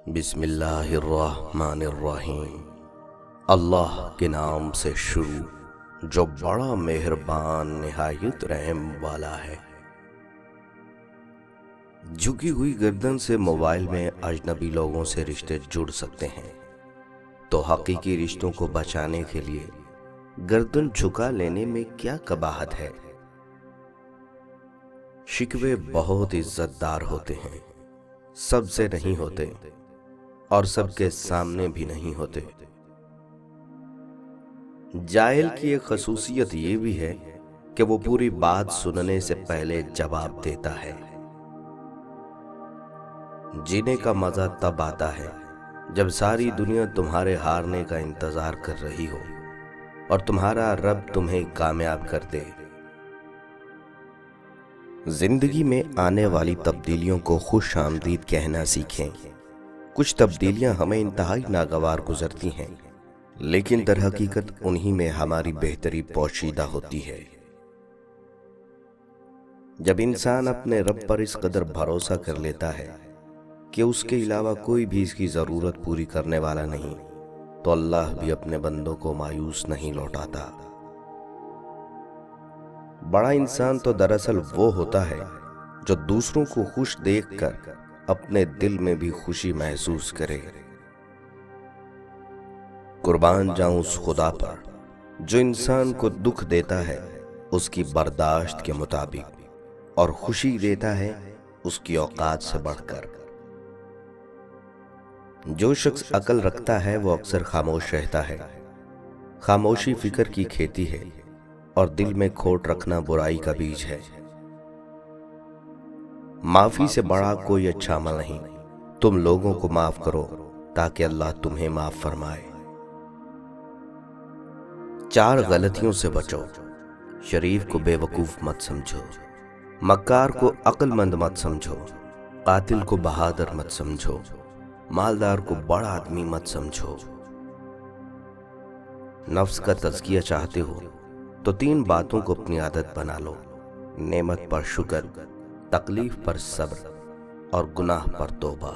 بسم اللہ الرحمن الرحیم۔ اللہ کے نام سے شروع جو بڑا مہربان نہایت رحم والا ہے۔ جھکی ہوئی گردن سے موبائل میں اجنبی لوگوں سے رشتے جڑ سکتے ہیں، تو حقیقی رشتوں کو بچانے کے لیے گردن جھکا لینے میں کیا قباحت ہے؟ شکوے بہت عزت دار ہوتے ہیں، سب سے نہیں ہوتے اور سب کے سامنے بھی نہیں ہوتے۔ جاہل کی ایک خصوصیت یہ بھی ہے کہ وہ پوری بات سننے سے پہلے جواب دیتا ہے۔ جینے کا مزہ تب آتا ہے جب ساری دنیا تمہارے ہارنے کا انتظار کر رہی ہو اور تمہارا رب تمہیں کامیاب کر دے۔ زندگی میں آنے والی تبدیلیوں کو خوش آمدید کہنا سیکھیں۔ کچھ تبدیلیاں ہمیں انتہائی ناگوار گزرتی ہیں، لیکن در حقیقت انہی میں ہماری بہتری پوشیدہ ہوتی ہے۔ جب انسان اپنے رب پر اس قدر بھروسہ کر لیتا ہے کہ اس کے علاوہ کوئی بھی اس کی ضرورت پوری کرنے والا نہیں، تو اللہ بھی اپنے بندوں کو مایوس نہیں لوٹاتا۔ بڑا انسان تو دراصل وہ ہوتا ہے جو دوسروں کو خوش دیکھ کر اپنے دل میں بھی خوشی محسوس کرے۔ قربان جاؤں اس خدا پر جو انسان کو دکھ دیتا ہے اس کی برداشت کے مطابق اور خوشی دیتا ہے اس کی اوقات سے بڑھ کر۔ جو شخص عقل رکھتا ہے وہ اکثر خاموش رہتا ہے۔ خاموشی فکر کی کھیتی ہے اور دل میں کھوٹ رکھنا برائی کا بیج ہے۔ معافی سے بڑا کوئی اچھا عمل نہیں۔ تم لوگوں کو معاف کرو تاکہ اللہ تمہیں معاف فرمائے۔ 4 غلطیوں سے بچو۔ شریف کو بے وقوف مت سمجھو، مکار کو عقل مند مت سمجھو، قاتل کو بہادر مت سمجھو، مالدار کو بڑا آدمی مت سمجھو۔ نفس کا تزکیہ چاہتے ہو تو 3 باتوں کو اپنی عادت بنا لو: نعمت پر شکر، تکلیف پر صبر اور گناہ پر توبہ۔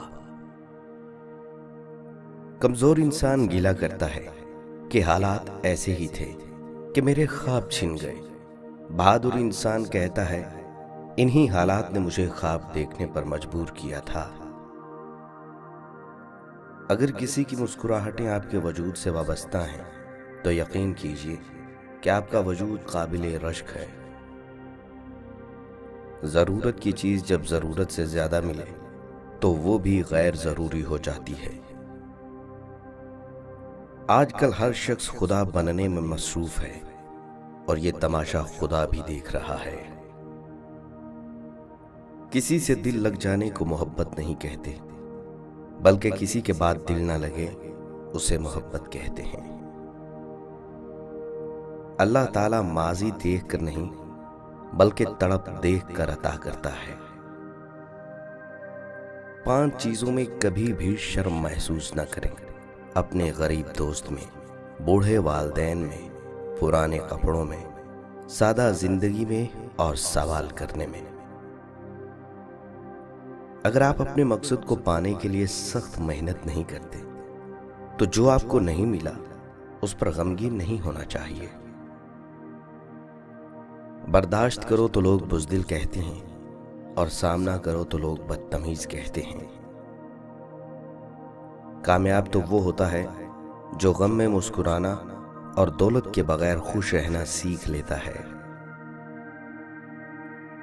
کمزور انسان گیلہ کرتا ہے کہ حالات ایسے ہی تھے کہ میرے خواب چھن گئے۔ بہادر انسان کہتا ہے انہی حالات نے مجھے خواب دیکھنے پر مجبور کیا تھا۔ اگر کسی کی مسکراہٹیں آپ کے وجود سے وابستہ ہیں تو یقین کیجئے کہ آپ کا وجود قابل رشک ہے۔ ضرورت کی چیز جب ضرورت سے زیادہ ملے تو وہ بھی غیر ضروری ہو جاتی ہے۔ آج کل ہر شخص خدا بننے میں مصروف ہے اور یہ تماشا خدا بھی دیکھ رہا ہے۔ کسی سے دل لگ جانے کو محبت نہیں کہتے، بلکہ کسی کے بعد دل نہ لگے اسے محبت کہتے ہیں۔ اللہ تعالیٰ ماضی دیکھ کر نہیں بلکہ تڑپ دیکھ کر عطا کرتا ہے۔ 5 چیزوں میں کبھی بھی شرم محسوس نہ کریں: اپنے غریب دوست میں، بوڑھے والدین میں، پرانے کپڑوں میں، سادہ زندگی میں اور سوال کرنے میں۔ اگر آپ اپنے مقصد کو پانے کے لیے سخت محنت نہیں کرتے تو جو آپ کو نہیں ملا اس پر غمگین نہیں ہونا چاہیے۔ برداشت کرو تو لوگ بزدل کہتے ہیں اور سامنا کرو تو لوگ بدتمیز کہتے ہیں۔ کامیاب تو وہ ہوتا ہے جو غم میں مسکرانا اور دولت کے بغیر خوش رہنا سیکھ لیتا ہے۔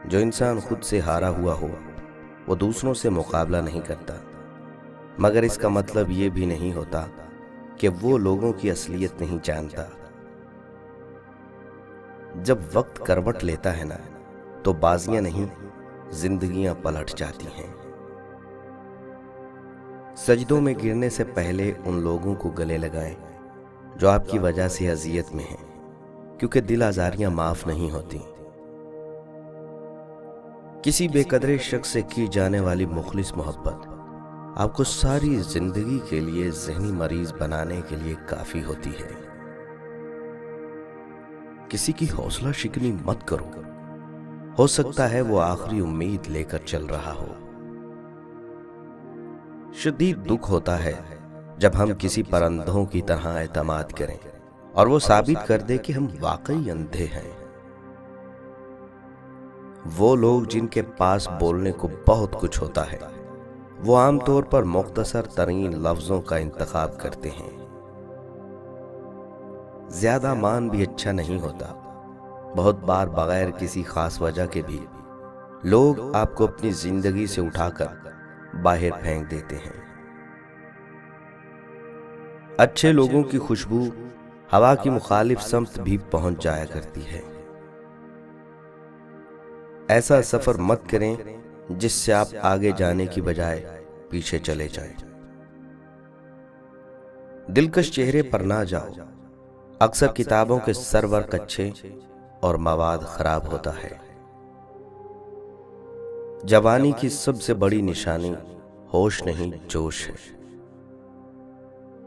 جو انسان خود سے ہارا ہوا ہو وہ دوسروں سے مقابلہ نہیں کرتا، مگر اس کا مطلب یہ بھی نہیں ہوتا کہ وہ لوگوں کی اصلیت نہیں جانتا۔ جب وقت کروٹ لیتا ہے نا تو بازیاں نہیں زندگیاں پلٹ جاتی ہیں۔ سجدوں میں گرنے سے پہلے ان لوگوں کو گلے لگائیں جو آپ کی وجہ سے اذیت میں ہیں، کیونکہ دل آزاریاں معاف نہیں ہوتی۔ کسی بے قدرے شخص سے کی جانے والی مخلص محبت آپ کو ساری زندگی کے لیے ذہنی مریض بنانے کے لیے کافی ہوتی ہے۔ کسی کی حوصلہ شکنی مت کرو، ہو سکتا ہے وہ آخری امید لے کر چل رہا ہو۔ شدید دکھ ہوتا ہے جب ہم کسی پرندوں کی طرح اعتماد کریں اور وہ ثابت کر دے کہ ہم واقعی اندھے ہیں۔ وہ لوگ جن کے پاس بولنے کو بہت کچھ ہوتا ہے وہ عام طور پر مختصر ترین لفظوں کا انتخاب کرتے ہیں۔ زیادہ مان بھی اچھا نہیں ہوتا۔ بہت بار بغیر کسی خاص وجہ کے بھی لوگ آپ کو اپنی زندگی سے اٹھا کر باہر پھینک دیتے ہیں۔ اچھے لوگوں کی خوشبو ہوا کی مخالف سمت بھی پہنچ جایا کرتی ہے۔ ایسا سفر مت کریں جس سے آپ آگے جانے کی بجائے پیچھے چلے جائیں۔ دلکش چہرے پر نہ جاؤ۔ اکثر کتابوں کے سرورق اچھے اور مواد خراب ہوتا ہے۔ جوانی کی سب سے بڑی نشانی ہوش نہیں جوش ہے۔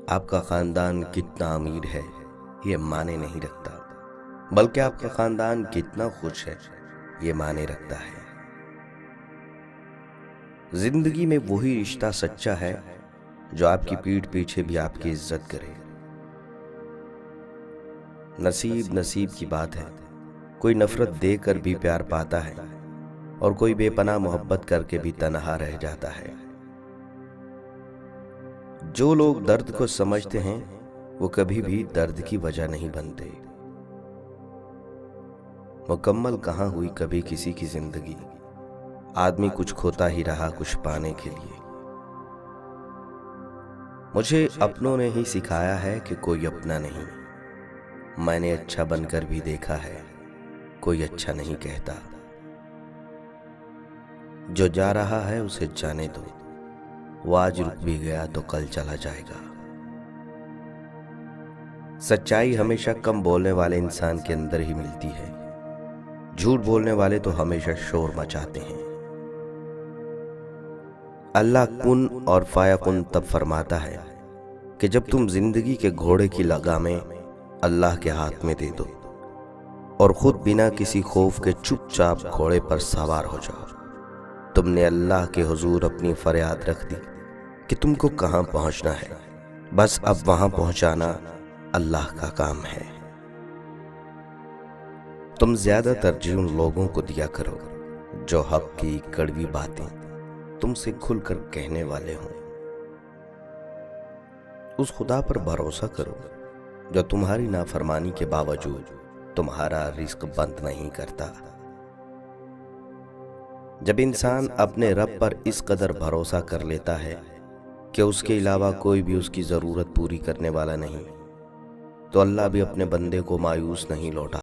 آپ کا خاندان کتنا امیر ہے یہ معنی نہیں رکھتا، بلکہ آپ کا خاندان کتنا خوش ہے یہ معنی رکھتا ہے۔ زندگی میں وہی رشتہ سچا ہے جو آپ کی پیٹھ پیچھے بھی آپ کی عزت کرے۔ نصیب کی بات ہے، کوئی نفرت دے کر بھی پیار پاتا ہے اور کوئی بے پناہ محبت کر کے بھی تنہا رہ جاتا ہے۔ جو لوگ درد کو سمجھتے ہیں وہ کبھی بھی درد کی وجہ نہیں بنتے۔ مکمل کہاں ہوئی کبھی کسی کی زندگی، آدمی کچھ کھوتا ہی رہا کچھ پانے کے لیے۔ مجھے اپنوں نے ہی سکھایا ہے کہ کوئی اپنا نہیں۔ میں نے اچھا بن کر بھی دیکھا ہے کوئی اچھا نہیں کہتا۔ جو جا رہا ہے اسے جانے دو، وہ آج رک بھی گیا تو کل چلا جائے گا۔ سچائی ہمیشہ کم بولنے والے انسان کے اندر ہی ملتی ہے۔ جھوٹ بولنے والے تو ہمیشہ شور مچاتے ہیں۔ اللہ کن اور فیکن تب فرماتا ہے کہ جب تم زندگی کے گھوڑے کی لگامیں اللہ کے ہاتھ میں دے دو اور خود بنا کسی خوف کے چپ چاپ گھوڑے پر سوار ہو جاؤ۔ تم نے اللہ کے حضور اپنی فریاد رکھ دی کہ تم کو کہاں پہنچنا ہے، بس اب وہاں پہنچانا اللہ کا کام ہے۔ تم زیادہ ترجیح ان لوگوں کو دیا کرو جو حق کی کڑوی باتیں تم سے کھل کر کہنے والے ہوں۔ اس خدا پر بھروسہ کرو جو تمہاری نافرمانی کے باوجود تمہارا رزق بند نہیں کرتا۔ جب انسان اپنے رب پر اس قدر بھروسہ کر لیتا ہے کہ اس کے علاوہ کوئی بھی اس کی ضرورت پوری کرنے والا نہیں، تو اللہ بھی اپنے بندے کو مایوس نہیں لوٹا۔